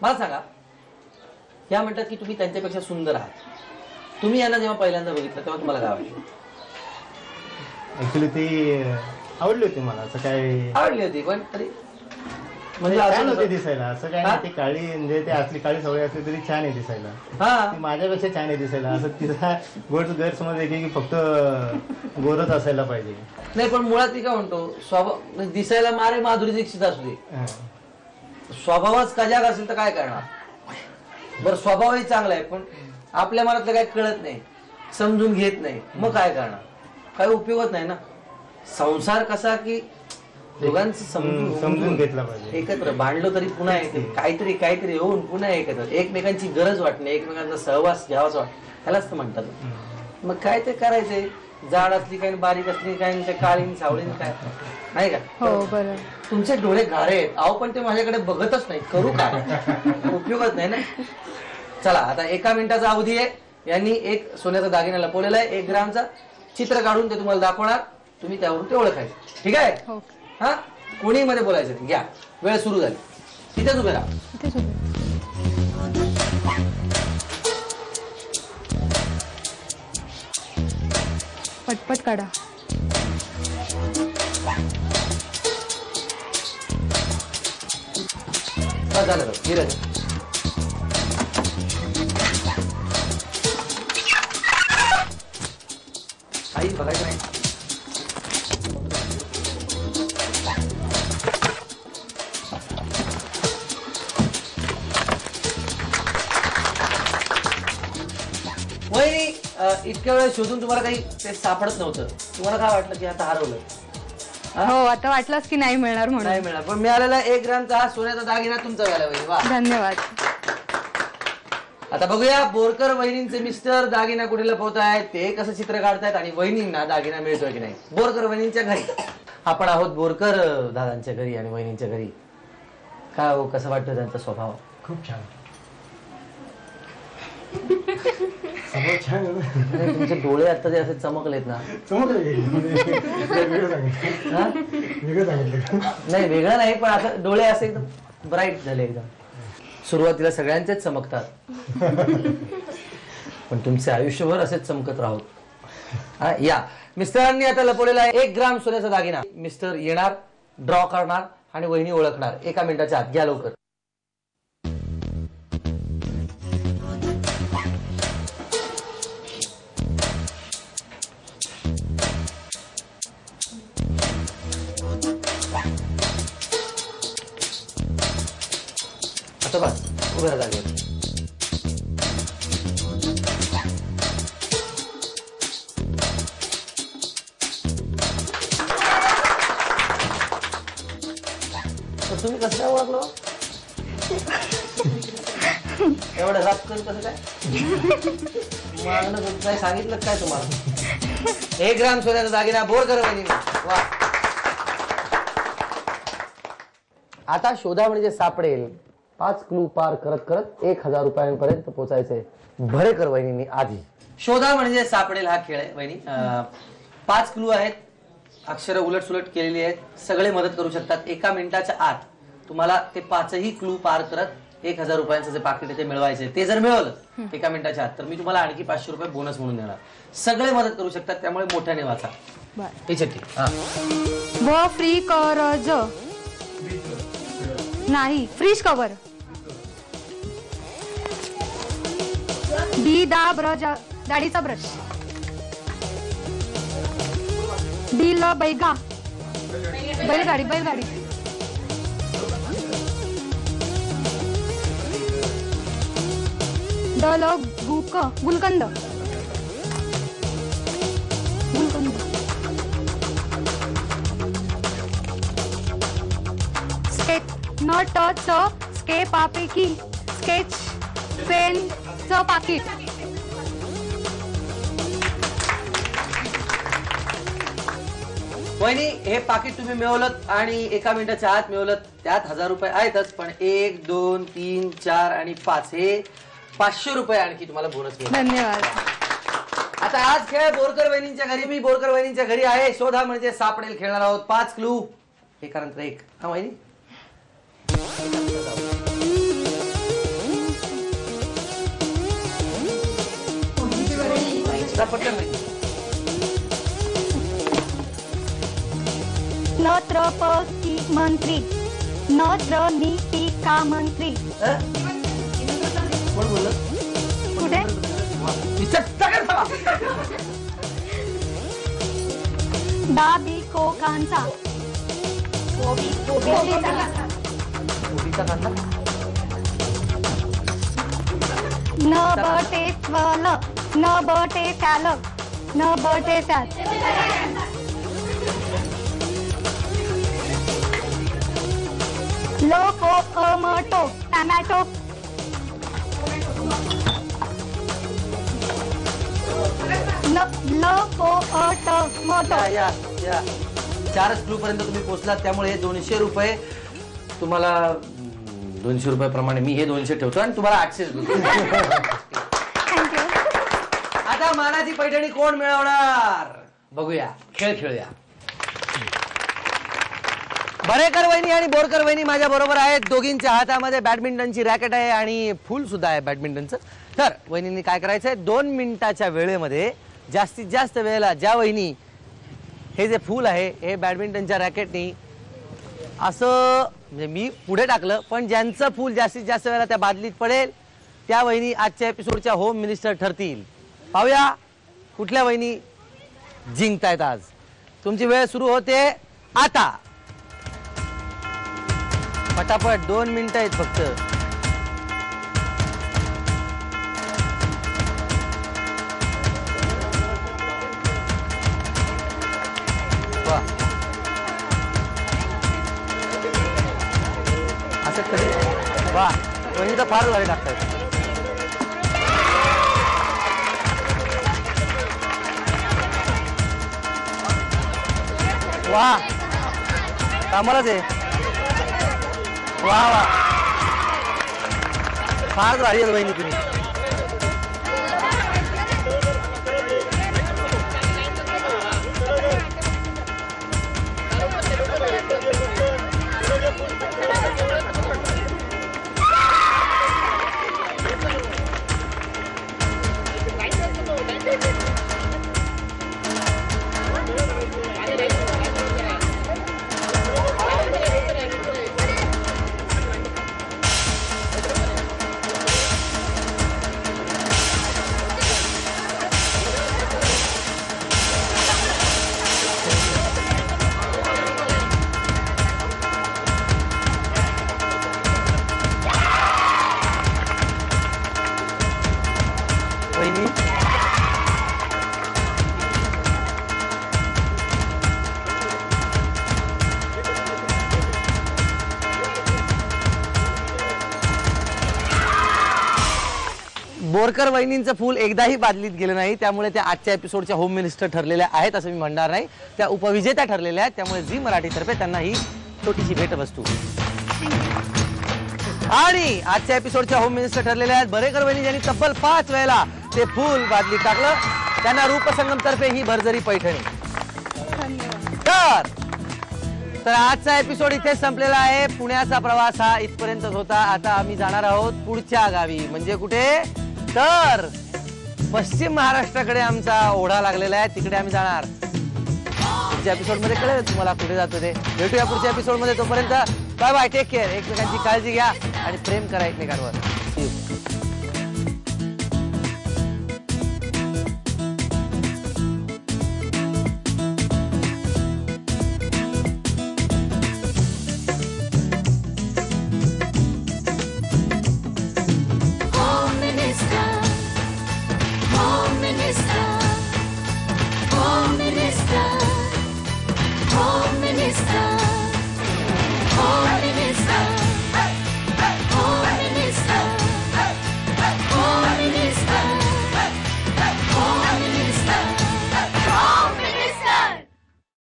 मला सांगा, ह्या म्हणतात की तुम्ही त्यांच्यापेक्षा सुंदर आहात. तुम्ही यांना जेव्हा पहिल्यांदा बघितलं तेव्हा तुम्हाला काय वाटलं? ऍक्च्युली ती आवडली होती मला. असं काय आवडली होती, पण तरी म्हणजे छान होती दिसायला. असं काय नाही, ती काळी म्हणजे ते असली काळी सवय असली तरी छान आहे दिसायला. हा, ती माझ्यापेक्षा छान आहे दिसायला. असं तिचा गैरसमज आहे की फक्त गोरच असायला पाहिजे. नाही पण मुळात ती काय म्हणतो, स्वभाव दिसायला मारे माधुरी दीक्षित असू दे, स्वभावच कजाग असेल तर काय करणार? बरं, स्वभावही चांगला आहे पण आपल्या मनातलं काही कळत नाही, समजून घेत नाही, मग काय करणार? काही उपयोगच नाही ना. संसार कसा की दोघांचं समजून घेतला पाहिजे. एकत्र भांडलो तरी पुन्हा काहीतरी काहीतरी होऊन पुन्हा एकत्र, एकमेकांची गरज वाटणे, एकमेकांचा सहवास घ्यावाच वाटत, त्यालाच तर म्हणतात. मग काय ते करायचंय, जाड असली काय बारीक असली काय, काळी सावळी काय, नाही का? हो बरोबर. तुमचे डोळे घारे आहेत अहो, पण ते माझ्याकडे बघतच नाही, करू का? उपयोगच नाही ना. चला, आता 1 मिनिटाचा अवधी आहे. यांनी एक सोन्याचा दागिना लपवलेला आहे 1 ग्रामचा. चित्र काढून ते तुम्हाला दाखवणार, तुम्ही त्यावरून ते ओळखायचं. ठीक आहे? हा, कोणी मध्ये बोलायचं घ्या. वेळ सुरू झाली, तिथेच उभे राहा. पटपट काढा. झालं धीरज. काही बघायचं नाही. वहिनी, इतक्या वेळ शोधून तुम्हाला काही ते सापडत नव्हतं, तुम्हाला काय वाटलं की आता हरवलं? हो, आता वाटलंच की नाही मिळणार म्हणून. नाही मिळणार, पण मिळालेला 1 ग्रामचा हा सोन्याचा दागिना तुमचा झाला वहिनी. वा, धन्यवाद. आता बघूया बोरकर वहिनींचे मिस्टर दागिना कुठे लपवतायत, ते कसं चित्र काढतायत आणि वहिनींना दागिना मिळतोय की नाही. बोरकर वहिनींच्या घरी आपण आहोत, बोरकर दादांच्या घरी आणि वहिनींच्या घरी. काय हो, कसं वाटतं त्यांचा स्वभाव? खूप छान. छान. तुमचे डोळे आता जे असे चमकलेत ना. नाही, वेगळं नाही, पण असं डोळे असे एकदम ब्राईट झाले एकदम. सुरुवातीला सगळ्यांचेच चमकतात, पण तुमचे आयुष्यभर असेच चमकत राहत. या मिस्टरांनी आता लपवलेला आहे 1 ग्राम सोन्याचा दागिना. मिस्टर येणार, ड्रॉ करणार आणि वहिनी ओळखणार 1 मिनिटाच्या आत. घ्या लवकर. आता बस, उभे राहा जागेवर. तुम्ही कसं काय ओळखलं? एवढं रात करून कसं काय? काय सांगितलं काय तुम्हाला? 1 ग्राम सोन्याचा दागिना बोरकर वहिनी. वा, आता शोधा म्हणजे सापडेल. 5 क्लू पार करत करत 1000 रुपयांपर्यंत पोहोचायचंय. भरेकर वहिनी आधी. शोधा म्हणजे सापडेल हा खेळ आहे वहिनी. 5 क्लू आहेत, अक्षर उलट सुलट केलेली आहेत. सगळे मदत करू शकतात. 1 मिनिटाच्या आत तुम्हाला ते 5ही क्लू पार करत 1000 रुपयांचं जे पाकिट आहे ते मिळवायचंय. ते जर मिळवलं 1 मिनिटाच्या आत तर मी तुम्हाला आणखी 500 रुपये बोनस म्हणून देणार. सगळे मदत करू शकतात, त्यामुळे मोठ्याने वाचा. व फ्री कर्ज नाही, फ्रीज कवर. बी दा ब्रज, दाढीचा ब्रश. डी ल बैगा, बैलगाडी बैलगाडी. The law गुक, gulkand gulkand. Sketch न ट च स्के पापैकी स्केच पेन च पाकिट. वहिनी, हे पाकिट तुम्ही मिळवलं आणि 1 मिनिटाच्या आत मिळवलं. त्यात 1000 रुपये आहेतच, पण 1, 2, 3, 4 आणि 5 हे 500 रुपये आणखी तुम्हाला बोनस मिळेल. धन्यवाद. आता आज खेळ बोरकर वहिनींच्या घरी. मी बोरकर वहिनींच्या घरी आहे. शोधा म्हणजे सापडेल खेळणार आहोत. 5 क्लू, एकानंतर एक. हा वहिनी, नीतिका मंत्री नीतिका मंत्री कोण बोललं? कुठे दाबी कोकांचा कोबीचा कांदा न बटे स्वल न बटे सॅल न बटे सॅल लोको टोमॅटो टमॅटो टोमॅटो या 4 क्लू पर्यंत तुम्ही पोहोचलात, त्यामुळे हे 200 रुपये तुम्हाला 200 रुपयाप्रमाणे मी हे 200 ठेवतो आणि तुम्हाला 800 रुपये. थँक्यू. आता मानाची पैठणी कोण मिळवणार बघूया, खेळ खेळूया. बरेकर वहिनी आणि बोरकर वहिनी माझ्या बरोबर आहेत. दोघींच्या हातामध्ये बॅडमिंटनची रॅकेट आहे आणि फूल सुद्धा आहे बॅडमिंटनचं. तर वहिनींनी काय करायचंय, 2 मिनिटाच्या वेळेमध्ये जास्तीत जास्त वेळेला ज्या वहिनी हे जे फूल आहे हे बॅडमिंटनच्या रॅकेटनी असं म्हणजे मी पुढे टाकलं, पण ज्यांचं फूल जास्तीत जास्त वेळेला त्या बादलीत पडेल त्या वहिनी आजच्या एपिसोडच्या होम मिनिस्टर ठरतील. पाहूया कुठल्या वहिनी जिंकतायत आज. तुमची वेळ सुरू होते आता. पटापट 2 मिनिटं आहेत फक्त. असं कधी वा वहिनी तर फार भारी टाकतात. वा कामालाच आहे. वा वा फार भारी आहे वहिनी तुम्ही. बोरकर वहिनींचं फूल एकदाही बादलीत गेलं नाही, त्यामुळे त्या आजच्या एपिसोडच्या होम मिनिस्टर ठरलेल्या आहेत असं मी म्हणणार नाही. त्या उपविजेत्या ठरलेल्या आहेत, त्यामुळे झी मराठीतर्फे त्यांना ही छोटीशी भेटवस्तू. आणि आजच्या एपिसोडच्या होम मिनिस्टर ठरलेल्या आहेत बरेकर वहिनी, ज्यांनी तब्बल 5 वेळेला ते फूल बादलीत टाकलं. त्यांना रूपसंगम तर्फे ही भरजरी पैठणी. तर आजचा एपिसोड इथेच संपलेला आहे. पुण्याचा प्रवास हा इथपर्यंतच होता. आता आम्ही जाणार आहोत पुढच्या गावी. म्हणजे कुठे, तर पश्चिम महाराष्ट्राकडे आमचा ओढा लागलेला आहे, तिकडे आम्ही जाणार. पुढच्या एपिसोड मध्ये कळेल तुम्हाला कुठे जातो ते. भेटूया पुढच्या एपिसोड मध्ये. तोपर्यंत बाय बाय, टेक केअर. एकमेकांची काळजी घ्या आणि प्रेम करा एकमेकांवर.